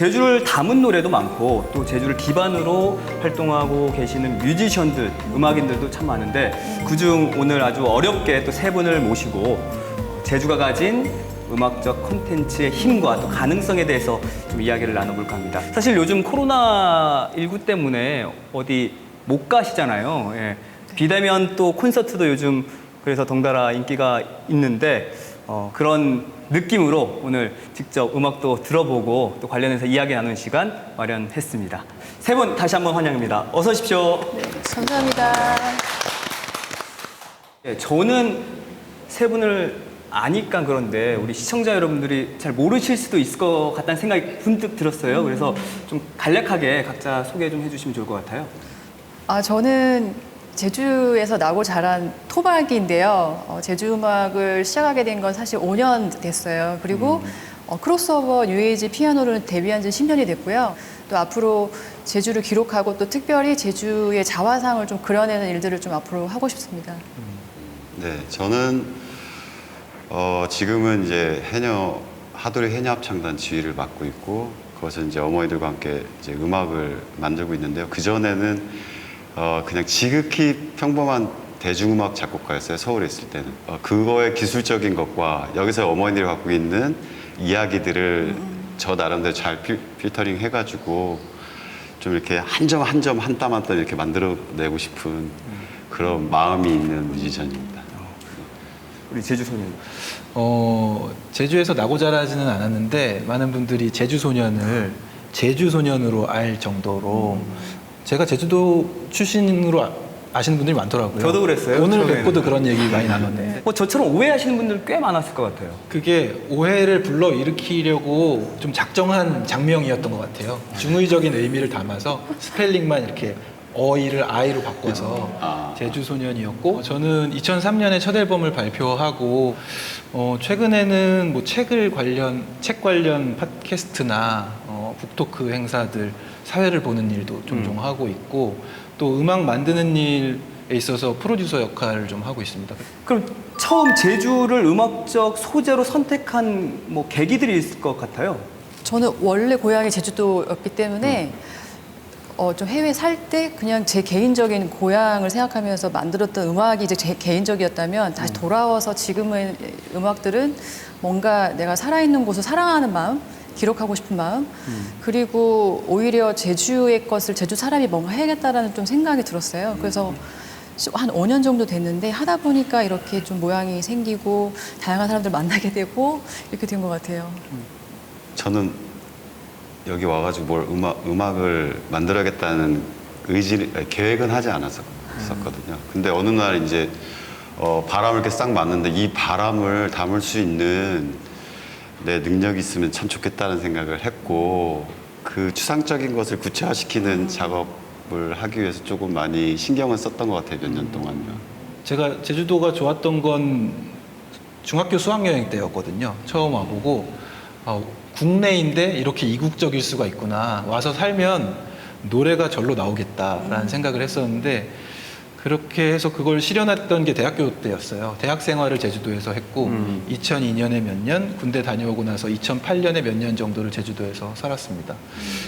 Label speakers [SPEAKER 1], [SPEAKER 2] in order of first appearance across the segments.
[SPEAKER 1] 제주를 담은 노래도 많고 또 제주를 기반으로 활동하고 계시는 뮤지션들, 음악인들도 참 많은데 그중 오늘 아주 어렵게 또 세 분을 모시고 제주가 가진 음악적 콘텐츠의 힘과 또 가능성에 대해서 좀 이야기를 나눠볼까 합니다. 사실 요즘 코로나19 때문에 어디 못 가시잖아요. 예. 비대면 또 콘서트도 요즘 그래서 덩달아 인기가 있는데 그런 느낌으로 오늘 직접 음악도 들어보고 또 관련해서 이야기 나누는 시간 마련했습니다. 세 분 다시 한번 환영합니다. 어서 오십시오.
[SPEAKER 2] 네, 감사합니다.
[SPEAKER 1] 예, 저는 세 분을 아니까 그런데 우리 시청자 여러분들이 잘 모르실 수도 있을 것 같다는 생각이 문득 들었어요. 그래서 좀 간략하게 각자 소개 좀 해주시면 좋을 것 같아요.
[SPEAKER 2] 저는 제주에서 나고 자란 토박이인데요. 제주 음악을 시작하게 된 건 사실 5년 됐어요. 그리고 크로스오버 뉴에이지 피아노를 데뷔한 지 10년이 됐고요. 또 앞으로 제주를 기록하고 또 특별히 제주의 자화상을 좀 그려내는 일들을 좀 앞으로 하고 싶습니다.
[SPEAKER 3] 네, 저는 지금은 이제 하도리 해녀 합창단 지휘를 맡고 있고 그것은 이제 어머니들과 함께 이제 음악을 만들고 있는데요. 그 전에는 그냥 지극히 평범한 대중음악 작곡가였어요. 서울에 있을 때는. 그거의 기술적인 것과 여기서 어머니들이 갖고 있는 이야기들을 저 나름대로 잘 필터링 해가지고 좀 이렇게 한 점 한 점 한 땀 한 땀 이렇게 만들어내고 싶은 그런 마음이 있는 뮤지션입니다.
[SPEAKER 1] 우리 제주 소년.
[SPEAKER 4] 제주에서 나고 자라지는 않았는데 많은 분들이 제주 소년을 제주 소년으로 알 정도로 제가 제주도 출신으로 아시는 분들이 많더라고요.
[SPEAKER 1] 저도 그랬어요.
[SPEAKER 4] 오늘
[SPEAKER 1] 처음에는.
[SPEAKER 4] 뵙고도 그런 얘기 많이 나눴네.
[SPEAKER 1] 저처럼 오해하시는 분들 꽤 많았을 것 같아요.
[SPEAKER 4] 그게 오해를 불러일으키려고 좀 작정한 장명이었던 것 같아요. 중의적인 의미를 담아서 스펠링만 이렇게 어이를 아이로 바꿔서 제주 소년이었고 저는 2003년에 첫 앨범을 발표하고 최근에는 뭐 책 관련 팟캐스트나 북토크 행사들 사회를 보는 일도 종종 하고 있고 또 음악 만드는 일에 있어서 프로듀서 역할을 좀 하고 있습니다.
[SPEAKER 1] 그럼 처음 제주를 음악적 소재로 선택한 뭐 계기들이 있을 것 같아요.
[SPEAKER 2] 저는 원래 고향이 제주도였기 때문에 좀 해외 살 때 그냥 제 개인적인 고향을 생각하면서 만들었던 음악이 이제 제 개인적이었다면 다시 돌아와서 지금의 음악들은 뭔가 내가 살아있는 곳을 사랑하는 마음, 기록하고 싶은 마음, 그리고 오히려 제주의 것을 제주 사람이 뭔가 해야겠다라는 좀 생각이 들었어요. 그래서 한 5년 정도 됐는데 하다 보니까 이렇게 좀 모양이 생기고 다양한 사람들 만나게 되고 이렇게 된 것 같아요.
[SPEAKER 3] 저는 여기 와가지고 뭘 음악을 만들어야겠다는 계획은 하지 않았었거든요. 근데 어느 날 이제 바람을 이렇게 싹 맞는데 이 바람을 담을 수 있는 내 능력이 있으면 참 좋겠다는 생각을 했고 그 추상적인 것을 구체화시키는 작업을 하기 위해서 조금 많이 신경을 썼던 것 같아요. 몇 년 동안요.
[SPEAKER 4] 제가 제주도가 좋았던 건 중학교 수학여행 때였거든요. 처음 와보고 국내인데 이렇게 이국적일 수가 있구나. 와서 살면 노래가 절로 나오겠다라는 생각을 했었는데 그렇게 해서 그걸 실현했던 게 대학교 때였어요. 대학 생활을 제주도에서 했고 2002년에 몇 년, 군대 다녀오고 나서 2008년에 몇 년 정도를 제주도에서 살았습니다.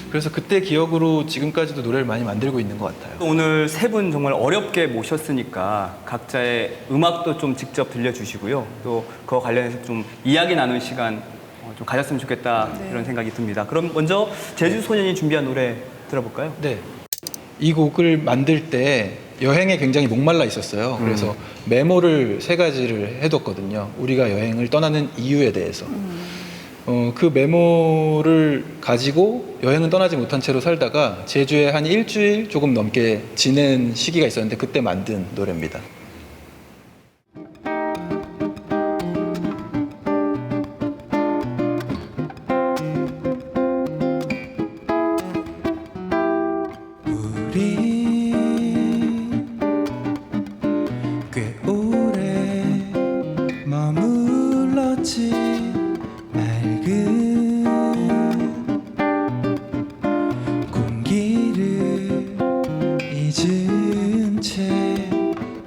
[SPEAKER 4] 그래서 그때 기억으로 지금까지도 노래를 많이 만들고 있는 것 같아요.
[SPEAKER 1] 오늘 세 분 정말 어렵게 모셨으니까 각자의 음악도 좀 직접 들려주시고요. 또 그와 관련해서 좀 이야기 나누는 시간 좀 가졌으면 좋겠다 이런 생각이 듭니다. 그럼 먼저 제주 소년이 준비한 노래 들어볼까요?
[SPEAKER 4] 네. 이 곡을 만들 때 여행에 굉장히 목말라 있었어요. 그래서 메모를 3가지를 해뒀거든요. 우리가 여행을 떠나는 이유에 대해서. 그 메모를 가지고 여행은 떠나지 못한 채로 살다가 제주에 한 일주일 조금 넘게 지낸 시기가 있었는데 그때 만든 노래입니다.
[SPEAKER 5] 꽤 오래 머물렀지 맑은 공기를 잊은 채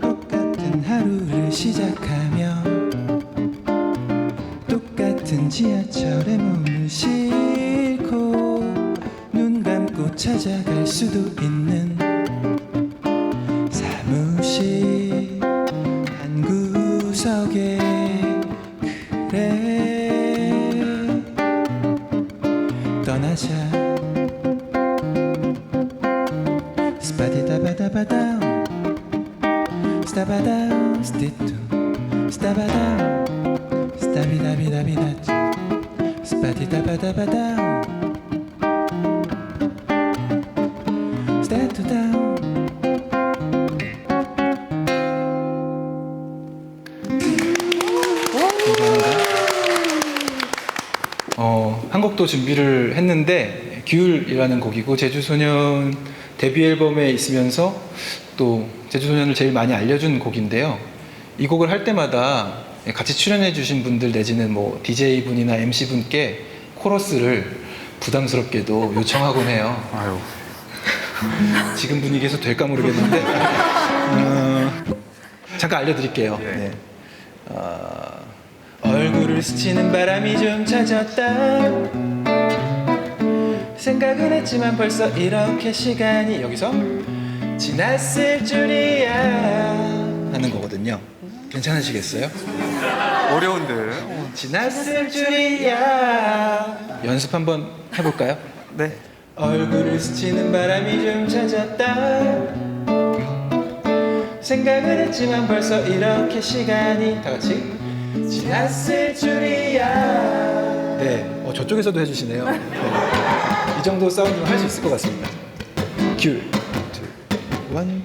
[SPEAKER 5] 똑같은 하루를 시작하며 똑같은 지하철에 몸을 싣고 못 찾아갈 수도 있는 사무실 한 구석에 그래 떠나자 스파디다바다바다 스타바다 스티투 스타바다 스타비다비다비다 스파디다바다바다 스타투다
[SPEAKER 4] 한 곡도 준비를 했는데 규율이라는 곡이고 제주소년 데뷔 앨범에 있으면서 또 제주소년을 제일 많이 알려준 곡인데요. 이 곡을 할 때마다 같이 출연해 주신 분들 내지는 뭐 DJ 분이나 MC 분께 코러스를 부담스럽게도 요청하곤 해요.
[SPEAKER 1] 아유.
[SPEAKER 4] 지금 분위기에서 될까 모르겠는데 잠깐 알려드릴게요. 네. 얼굴을 스치는 바람이 좀 찾았다 생각은 했지만 벌써 이렇게 시간이 여기서 지났을 줄이야 하는 거거든요. 괜찮으시겠어요?
[SPEAKER 1] 어려운데.
[SPEAKER 4] 지났을 줄이야 연습 한번 해볼까요?
[SPEAKER 1] 네.
[SPEAKER 4] 얼굴을 스치는 바람이 좀 찾았다 생각은 했지만 벌써 이렇게 시간이 다 같이 지났을 줄이야 네, 저쪽에서도 해주시네요. 네. 이 정도 사운드는 할 수 있을 것 같습니다. 큐 1, 2, 3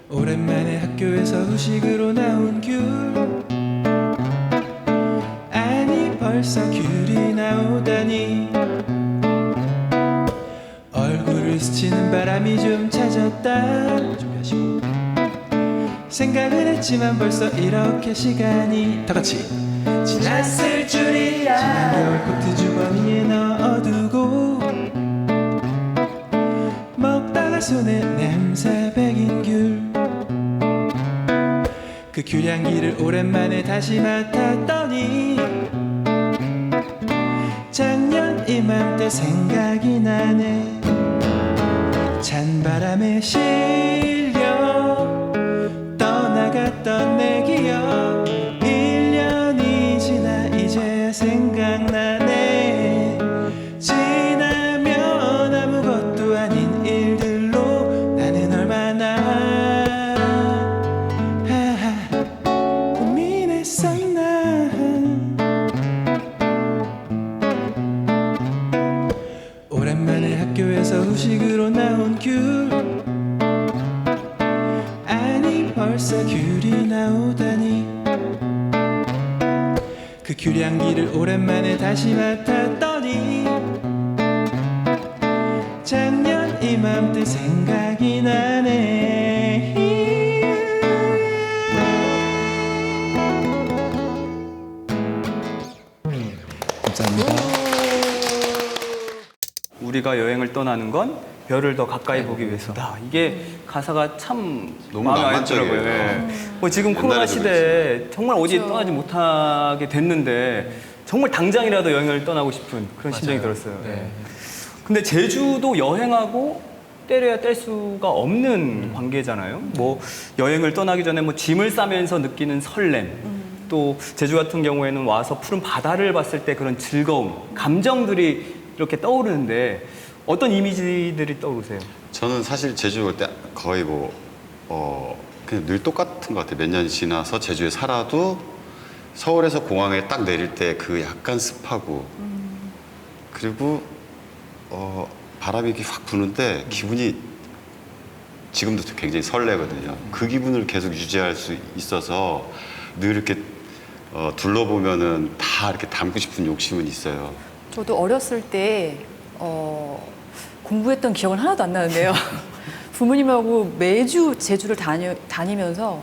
[SPEAKER 5] 오랜만에 학교에서 후식으로 나온 귤 아니 벌써 귤이 나오다니 얼굴을 스치는 바람이 좀 찾았다 준비하시고 생각은 했지만 벌써 이렇게 시간이
[SPEAKER 4] 다 같이
[SPEAKER 5] 지났을 줄이야 지난 겨울 코트 주머니에 넣어두고 먹다가 손에 냄새 배긴 귤 그 귤향기를 오랜만에 다시 맡았더니 작년 이맘때 생각이 나네 찬바람에 실려 떠나갔던 내 기억 1년이 지나 이제야 생각나네 지나면 아무것도 아닌 일들로 나는 얼마나 고민했었나 오랜만에 학교에서 후식으로 나온 귤 아니 벌써 귤이 나오다니 그 귤향기를 오랜만에 다시 맡았더니 작년 이맘때 생각이 나네
[SPEAKER 4] 감사합니다.
[SPEAKER 1] 우리가 여행을 떠나는 건 별을 더 가까이 보기 위해서다. 이게 가사가 참
[SPEAKER 3] 너무
[SPEAKER 1] 마음에
[SPEAKER 3] 낭만적이에요.
[SPEAKER 1] 와닿더라고요. 예. 뭐 지금 코로나
[SPEAKER 3] 옛날에도
[SPEAKER 1] 시대에 정말 어디
[SPEAKER 2] 그렇죠.
[SPEAKER 1] 떠나지 못하게 됐는데 정말 당장이라도 여행을 떠나고 싶은 그런 심정이 들었어요.
[SPEAKER 4] 네.
[SPEAKER 1] 근데 제주도 여행하고 때려야 뗄 수가 없는 관계잖아요. 뭐 여행을 떠나기 전에 뭐 짐을 싸면서 느끼는 설렘, 또 제주 같은 경우에는 와서 푸른 바다를 봤을 때 그런 즐거움, 감정들이 이렇게 떠오르는데 어떤 이미지들이 떠오르세요?
[SPEAKER 3] 저는 사실 제주 올 때 거의 그냥 늘 똑같은 것 같아요. 몇 년이 지나서 제주에 살아도 서울에서 공항에 딱 내릴 때 그 약간 습하고 그리고 바람이 이렇게 확 부는데 기분이 지금도 굉장히 설레거든요. 그 기분을 계속 유지할 수 있어서 늘 이렇게 둘러보면은 다 이렇게 담고 싶은 욕심은 있어요.
[SPEAKER 2] 저도 어렸을 때 공부했던 기억은 하나도 안 나는데요. 부모님하고 매주 제주를 다니면서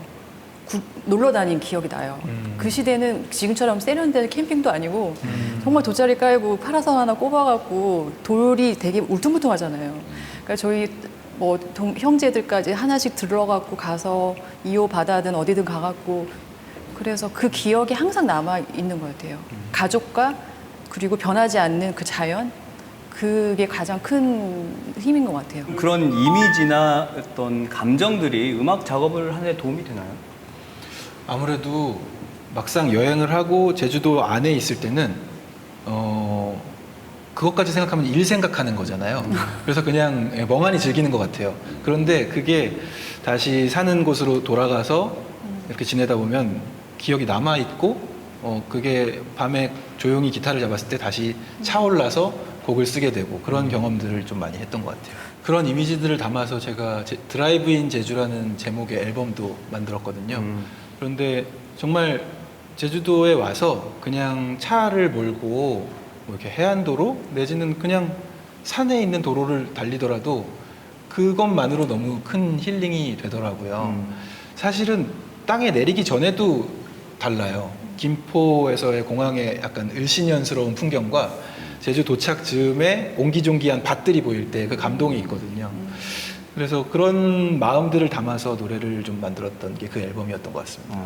[SPEAKER 2] 놀러 다닌 기억이 나요. 그 시대는 지금처럼 세련된 캠핑도 아니고 정말 돗자리 깔고 파라솔 하나 꼽아갖고 돌이 되게 울퉁불퉁하잖아요. 그러니까 저희 뭐 형제들까지 하나씩 들어갖고 가서 2호 바다든 어디든 가갖고 그래서 그 기억이 항상 남아 있는 것 같아요. 가족과 그리고 변하지 않는 그 자연 그게 가장 큰 힘인 것 같아요.
[SPEAKER 1] 그런 이미지나 어떤 감정들이 음악 작업을 하는 데 도움이 되나요?
[SPEAKER 4] 아무래도 막상 여행을 하고 제주도 안에 있을 때는 그것까지 생각하면 일 생각하는 거잖아요. 그래서 그냥 멍하니 즐기는 것 같아요. 그런데 그게 다시 사는 곳으로 돌아가서 이렇게 지내다 보면 기억이 남아 있고 그게 밤에 조용히 기타를 잡았을 때 다시 차올라서 곡을 쓰게 되고 그런 경험들을 좀 많이 했던 것 같아요. 그런 이미지들을 담아서 제가 드라이브인 제주라는 제목의 앨범도 만들었거든요. 그런데 정말 제주도에 와서 그냥 차를 몰고 뭐 이렇게 해안도로 내지는 그냥 산에 있는 도로를 달리더라도 그것만으로 너무 큰 힐링이 되더라고요. 사실은 땅에 내리기 전에도 달라요. 김포에서의 공항의 약간 을씨년스러운 풍경과 제주 도착 즈음에 옹기종기한 밭들이 보일 때 그 감동이 있거든요. 그래서 그런 마음들을 담아서 노래를 좀 만들었던 게 그 앨범이었던 것 같습니다.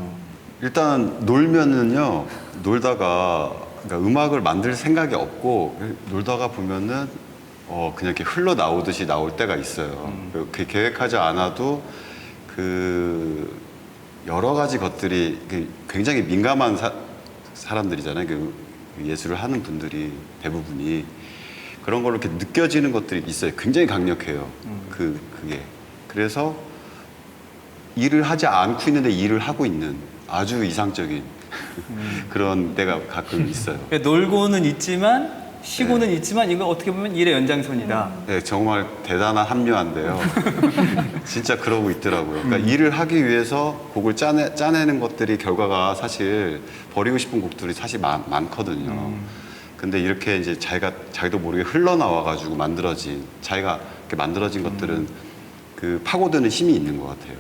[SPEAKER 3] 일단 놀면은요, 놀다가 그러니까 음악을 만들 생각이 없고 놀다가 보면은 그냥 이렇게 흘러 나오듯이 나올 때가 있어요. 그렇게 계획하지 않아도 그 여러 가지 것들이 굉장히 민감한 사람들이잖아요. 그 예술을 하는 분들이 대부분이 그런 걸로 이렇게 느껴지는 것들이 있어요. 굉장히 강력해요. 그게. 그래서 일을 하지 않고 있는데 일을 하고 있는 아주 이상적인 그런 때가 가끔 있어요.
[SPEAKER 1] 그러니까 놀고는 있지만 쉬고는 있지만 이거 어떻게 보면 일의 연장선이다.
[SPEAKER 3] 네, 정말 대단한 합리화인데요. 진짜 그러고 있더라고요. 그러니까 일을 하기 위해서 곡을 짜내는 것들이 결과가 사실 버리고 싶은 곡들이 사실 많거든요. 근데 이렇게 이제 자기도 모르게 흘러나와가지고 자기가 이렇게 만들어진 것들은 그 파고드는 힘이 있는 것 같아요.